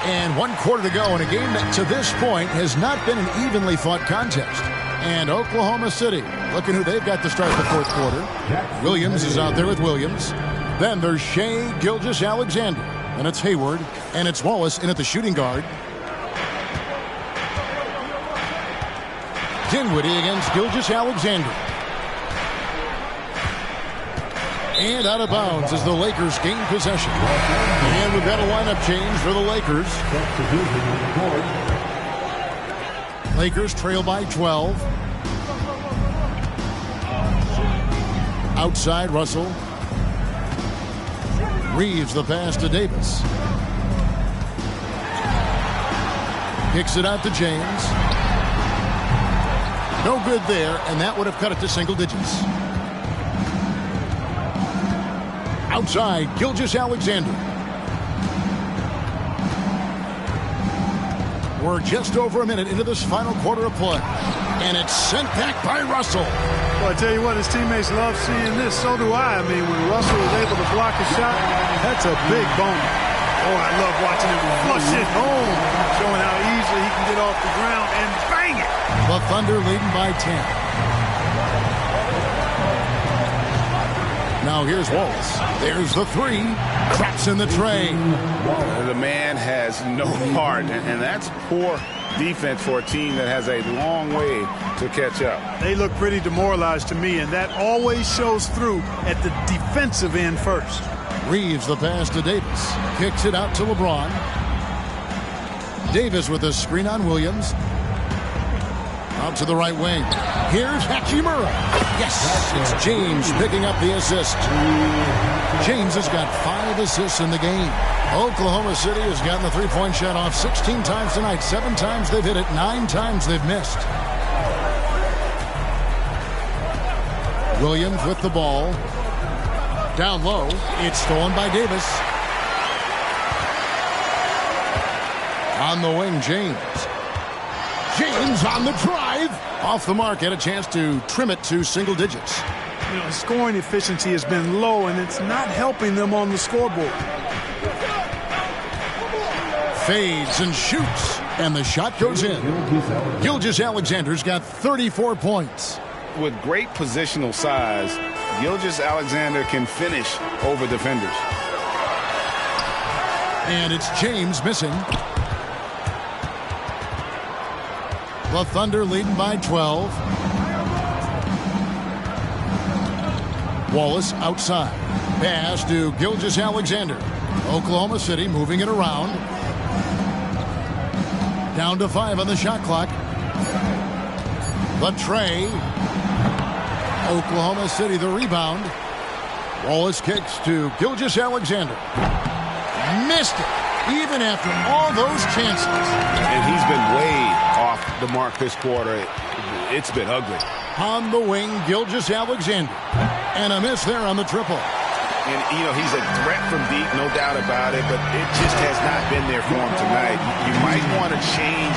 And 1 quarter to go in a game that to this point has not been an evenly fought contest. And Oklahoma City, looking who they've got to start the 4th quarter. Williams is out there with Williams. Then there's Shai Gilgeous-Alexander. And it's Hayward. And it's Wallace in at the shooting guard. Dinwiddie against Gilgeous-Alexander. And out of bounds as the Lakers gain possession. And we've got a lineup change for the Lakers. Lakers trail by 12. Outside, Russell. Reeves the pass to Davis. Kicks it out to James. No good there, and that would have cut it to single digits. Outside, Gilgeous-Alexander. We're just over a minute into this final quarter of play. And it's sent back by Russell. Well, I tell you what, his teammates love seeing this. So do I. I mean, when Russell is able to block a shot, that's a big bonus. Oh, I love watching him flush it home, showing how easily he can get off the ground and bang it. The Thunder leading by 10. Now here's Wallace. There's the 3. Craps in the tray. The man has no heart, and that's poor defense for a team that has a long way to catch up. They look pretty demoralized to me, and that always shows through at the defensive end first. Reeves the pass to Davis. Kicks it out to LeBron. Davis with a screen on Williams. Out to the right wing. Here's Hachimura. Yes, it's James picking up the assist. James has got 5 assists in the game. Oklahoma City has gotten the three-point shot off 16 times tonight. 7 times they've hit it, 9 times they've missed. Williams with the ball. Down low. It's stolen by Davis. On the wing, James. James on the drive. Off the mark, had a chance to trim it to single digits. You know, scoring efficiency has been low, and it's not helping them on the scoreboard. Fades and shoots, and the shot goes in. Gilgeous-Alexander's got 34 points. With great positional size, Gilgeous-Alexander can finish over defenders. And it's James missing. The Thunder leading by 12. Wallace outside. Pass to Gilgeous-Alexander. Oklahoma City moving it around. Down to 5 on the shot clock. The tray. Oklahoma City the rebound. Wallace kicks to Gilgeous-Alexander. Missed it, even after all those chances. And he's been way off the mark this quarter. It's been ugly. On the wing, Gilgeous-Alexander. And a miss there on the triple. And, you know, he's a threat from deep, no doubt about it, but it just has not been there for him tonight. You might want to change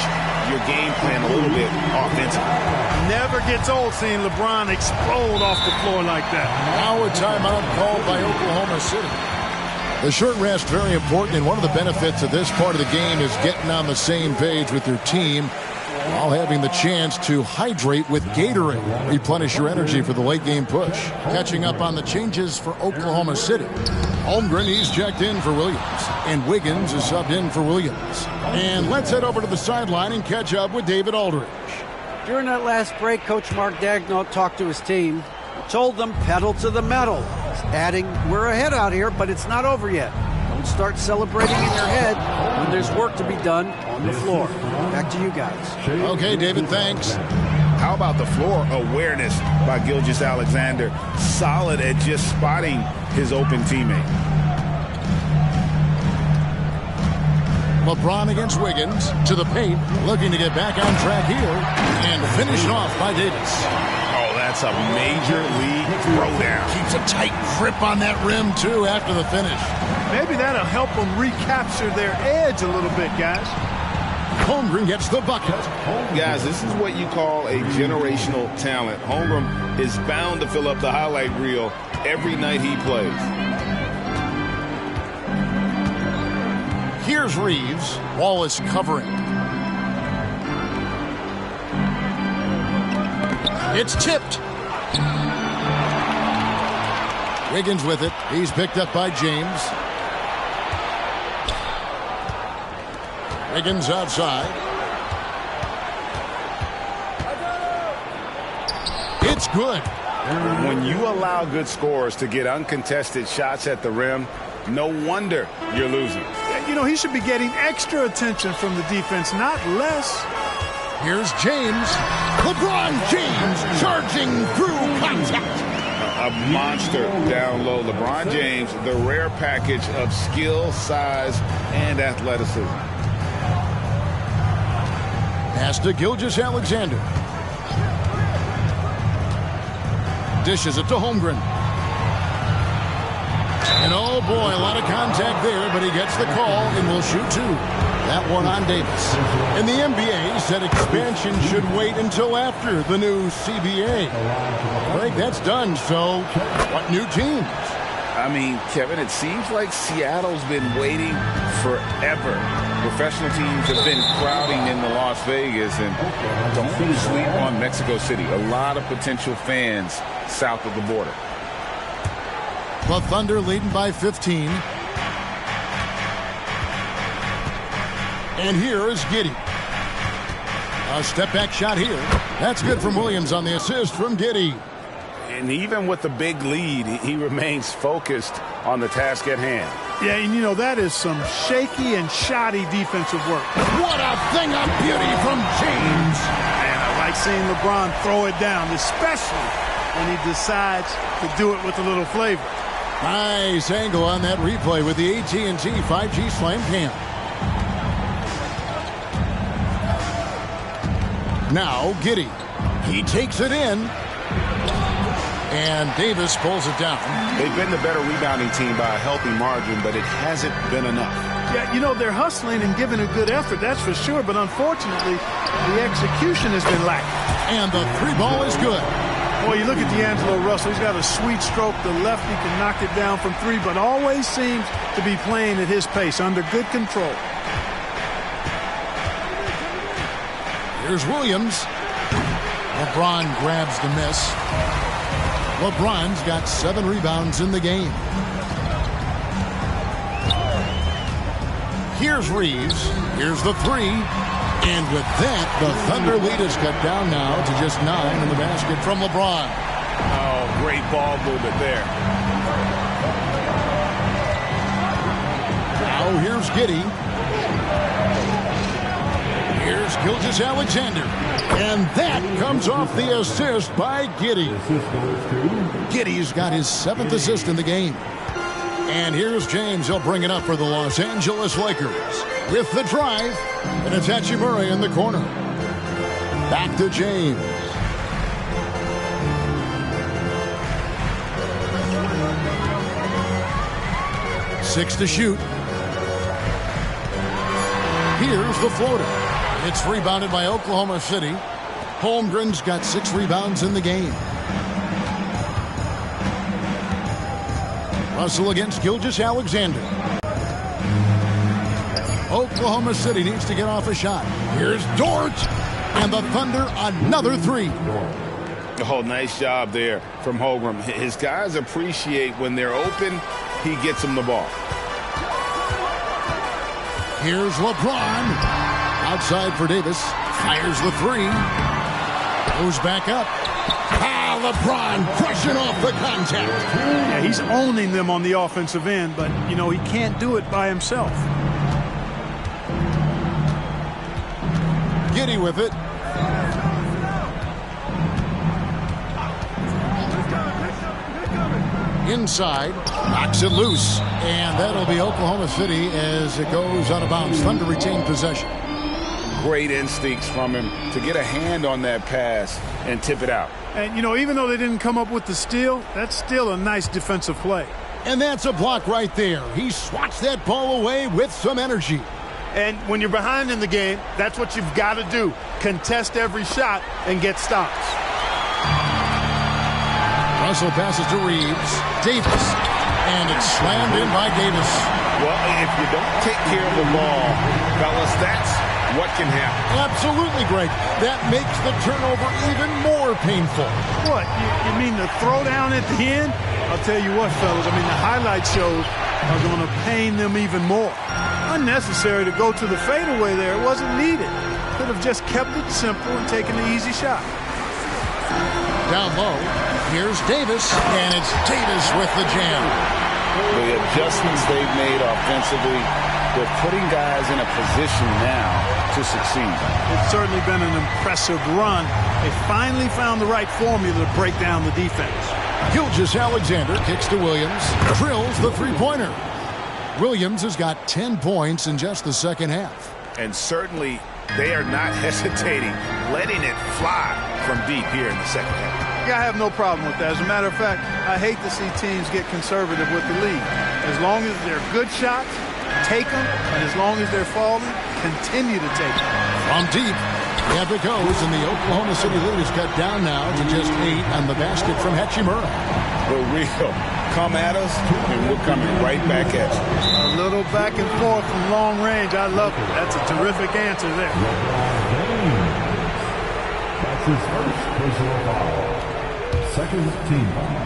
your game plan a little bit offensively. Never gets old seeing LeBron explode off the floor like that. Now a timeout called by Oklahoma City. The short rest, very important, and one of the benefits of this part of the game is getting on the same page with your team while having the chance to hydrate with Gatorade. Replenish your energy for the late game push. Catching up on the changes for Oklahoma City. Holmgren, he's checked in for Williams. And Wiggins is subbed in for Williams. And let's head over to the sideline and catch up with David Aldridge. During that last break, Coach Mark Daigneault talked to his team. He told them pedal to the metal, adding, we're ahead out here, but it's not over yet. Don't start celebrating in your head when there's work to be done on the floor. Back to you guys. Okay, David, thanks. How about the floor awareness by Gilgeous-Alexander? Solid at just spotting his open teammate. LeBron against Wiggins to the paint, looking to get back on track here, and finished off by Davis. Oh, that's a major league throwdown. Keeps a tight grip on that rim, too, after the finish. Maybe that'll help them recapture their edge a little bit, guys. Holmgren gets the bucket. Guys, this is what you call a generational talent. Holmgren is bound to fill up the highlight reel every night he plays. Here's Reeves. Wallace covering. It's tipped. Wiggins with it. He's picked up by James. Wiggins outside. It's good. When you allow good scorers to get uncontested shots at the rim, no wonder you're losing. You know, he should be getting extra attention from the defense, not less. Here's James. LeBron James charging through contact. A monster down low. LeBron James, the rare package of skill, size, and athleticism. Pass to Gilgeous-Alexander. Dishes it to Holmgren. And oh boy, a lot of contact there, but he gets the call and will shoot two. That one on Davis. And the NBA said expansion should wait until after the new CBA. Greg, that's done, so what new teams? I mean, Kevin, it seems like Seattle's been waiting forever. Professional teams have been crowding into Las Vegas, and don't sleep on Mexico City. A lot of potential fans south of the border. The Thunder leading by 15. And here is Giddey. A step-back shot here. That's good from Williams on the assist from Giddey. And even with the big lead, he remains focused on the task at hand. Yeah, and you know, that is some shaky and shoddy defensive work. What a thing of beauty from James. And I like seeing LeBron throw it down, especially when he decides to do it with a little flavor. Nice angle on that replay with the AT&T 5G Slam Cam. Now Giddey. He takes it in. And Davis pulls it down. They've been the better rebounding team by a healthy margin, but it hasn't been enough. Yeah, you know, they're hustling and giving a good effort, that's for sure. But unfortunately, the execution has been lacking. And the three ball is good. Boy, you look at D'Angelo Russell. He's got a sweet stroke. The lefty can knock it down from three, but always seems to be playing at his pace, under good control. Here's Williams. LeBron grabs the miss. LeBron's got 7 rebounds in the game. Here's Reeves. Here's the three. And with that, the Thunder lead is cut down now to just 9 in the basket from LeBron. Oh, great ball movement there. Now here's Giddey. Here's Gilgeous-Alexander. And that comes off the assist by Giddey. Giddey's got his 7th assist in the game. And here's James. He'll bring it up for the Los Angeles Lakers. With the drive, and it's Hachimura in the corner. Back to James. Six to shoot. Here's the floater. It's rebounded by Oklahoma City. Holmgren's got 6 rebounds in the game. Russell against Gilgeous-Alexander. Oklahoma City needs to get off a shot. Here's Dort. And the Thunder, another 3. Oh, nice job there from Holmgren. His guys appreciate when they're open, he gets them the ball. Here's LeBron. Outside for Davis. Fires the 3. Goes back up. LeBron brushing off the contact. Yeah, he's owning them on the offensive end, but, you know, he can't do it by himself. Giddey with it. Inside, knocks it loose, and that'll be Oklahoma City as it goes out of bounds. Thunder retain possession. Great instincts from him to get a hand on that pass and tip it out. And, you know, even though they didn't come up with the steal, that's still a nice defensive play. And that's a block right there. He swats that ball away with some energy. And when you're behind in the game, that's what you've got to do. Contest every shot and get stops. Russell passes to Reeves. Davis. And it's slammed in by Davis. Well, if you don't take care of the ball, fellas, that's what can happen. Absolutely, Greg. That makes the turnover even more painful. What? You mean the throwdown at the end? I'll tell you what, fellas. I mean, the highlight shows are going to pain them even more. Unnecessary to go to the fadeaway there. It wasn't needed. Could have just kept it simple and taken the easy shot. Down low, here's Davis, and it's Davis with the jam. The adjustments they've made offensively, they're putting guys in a position now to succeed. It's certainly been an impressive run. They finally found the right formula to break down the defense. Gilgeous-Alexander kicks to Williams, drills the three-pointer. Williams has got 10 points in just the second half. And certainly they are not hesitating, letting it fly from deep here in the second half. Yeah, I have no problem with that. As a matter of fact, I hate to see teams get conservative with the lead. As long as they're good shots, take them, and as long as they're falling, continue to take them. From deep, yeah, it goes, and the Oklahoma City lead is cut down now to just 8 on the basket from Hachimura. For real. Come at us, and we're coming right back at you. A little back and forth from long range. I love it. That's a terrific answer there. That's his first personal foul. Second team foul.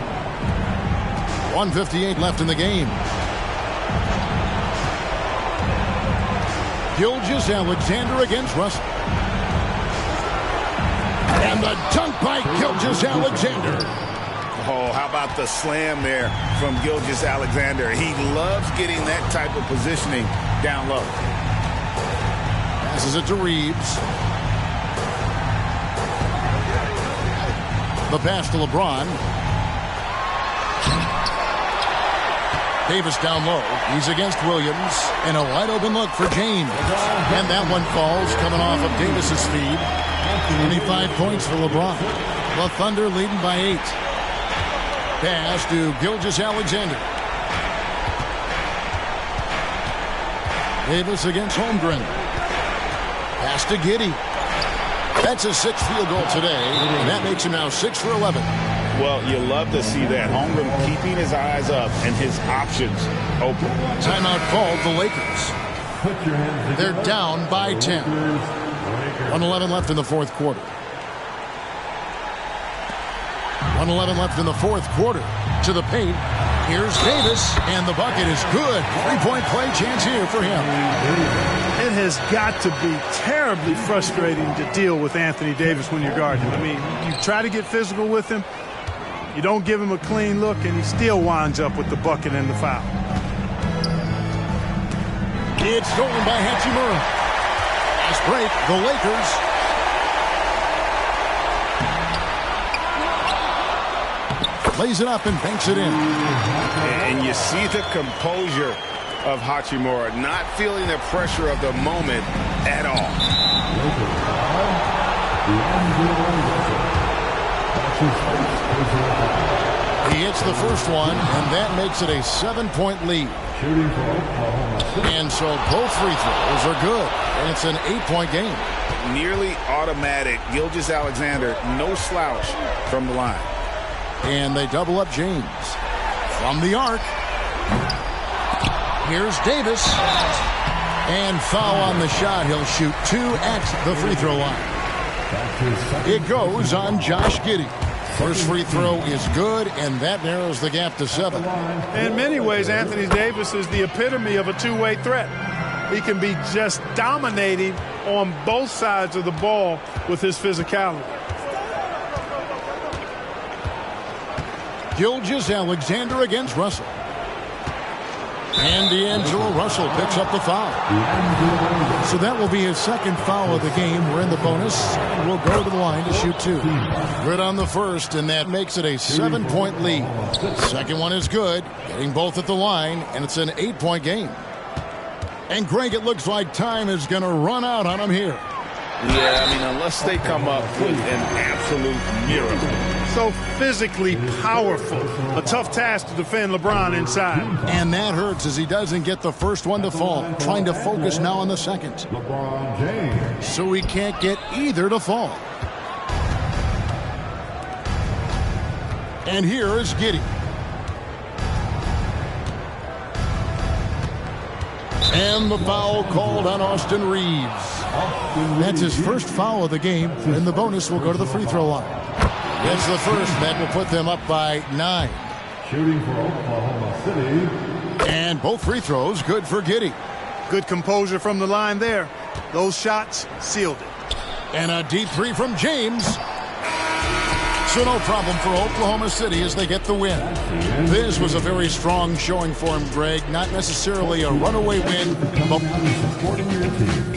1:58 left in the game. Gilgeous-Alexander against Russell. And the dunk by Gilgeous-Alexander. Oh, how about the slam there from Gilgeous-Alexander? He loves getting that type of positioning down low. Passes it to Reeves. The pass to LeBron. Davis down low. He's against Williams. And a wide open look for James. And that one falls coming off of Davis's feed. 25 points for LeBron. The Thunder leading by 8. Pass to Gilgeous-Alexander. Davis against Holmgren. Pass to Giddey. That's his 6th field goal today, and that makes him now 6 for 11. Well, you love to see that. Holmgren keeping his eyes up and his options open. Timeout called the Lakers. They're down by 10. 1:11 left in the fourth quarter. 1:11 left in the fourth quarter. To the paint. Here's Davis, and the bucket is good. 3-point play chance here for him. It has got to be terribly frustrating to deal with Anthony Davis when you're guarding him. I mean, you try to get physical with him, you don't give him a clean look, and he still winds up with the bucket and the foul. It's stolen by Hachimura. Fast break, the Lakers. Lays it up and banks it in. And you see the composure of Hachimura, not feeling the pressure of the moment at all. He hits the first one, and that makes it a 7-point lead. And so both free throws are good, and it's an 8-point game. Nearly automatic. Gilgeous-Alexander, no slouch from the line. And they double up James. From the arc. Here's Davis. And foul on the shot. He'll shoot 2 at the free throw line. It goes on Josh Giddey. First free throw is good, and that narrows the gap to 7. In many ways, Anthony Davis is the epitome of a two-way threat. He can be just dominating on both sides of the ball with his physicality. Gilgeous-Alexander against Russell. And D'Angelo Russell picks up the foul. So that will be his second foul of the game. We're in the bonus. And we'll go to the line to shoot 2. Good on the first, and that makes it a 7-point lead. Second one is good, getting both at the line, and it's an 8-point game. And Greg, it looks like time is going to run out on him here. Yeah, I mean, unless they come up with an absolute miracle. So physically powerful. A tough task to defend LeBron inside. And that hurts as he doesn't get the first one to fall. Trying to focus now on the second. LeBron James. So he can't get either to fall. And here is Giddey. And the foul called on Austin Reeves. That's his first foul of the game. And the bonus will go to the free throw line. That's the first. That will put them up by 9. Shooting for Oklahoma City. And both free throws good for Giddey. Good composure from the line there. Those shots sealed it. And a deep 3 from James. So no problem for Oklahoma City as they get the win. This was a very strong showing for him, Greg. Not necessarily a runaway win, but Supporting your team.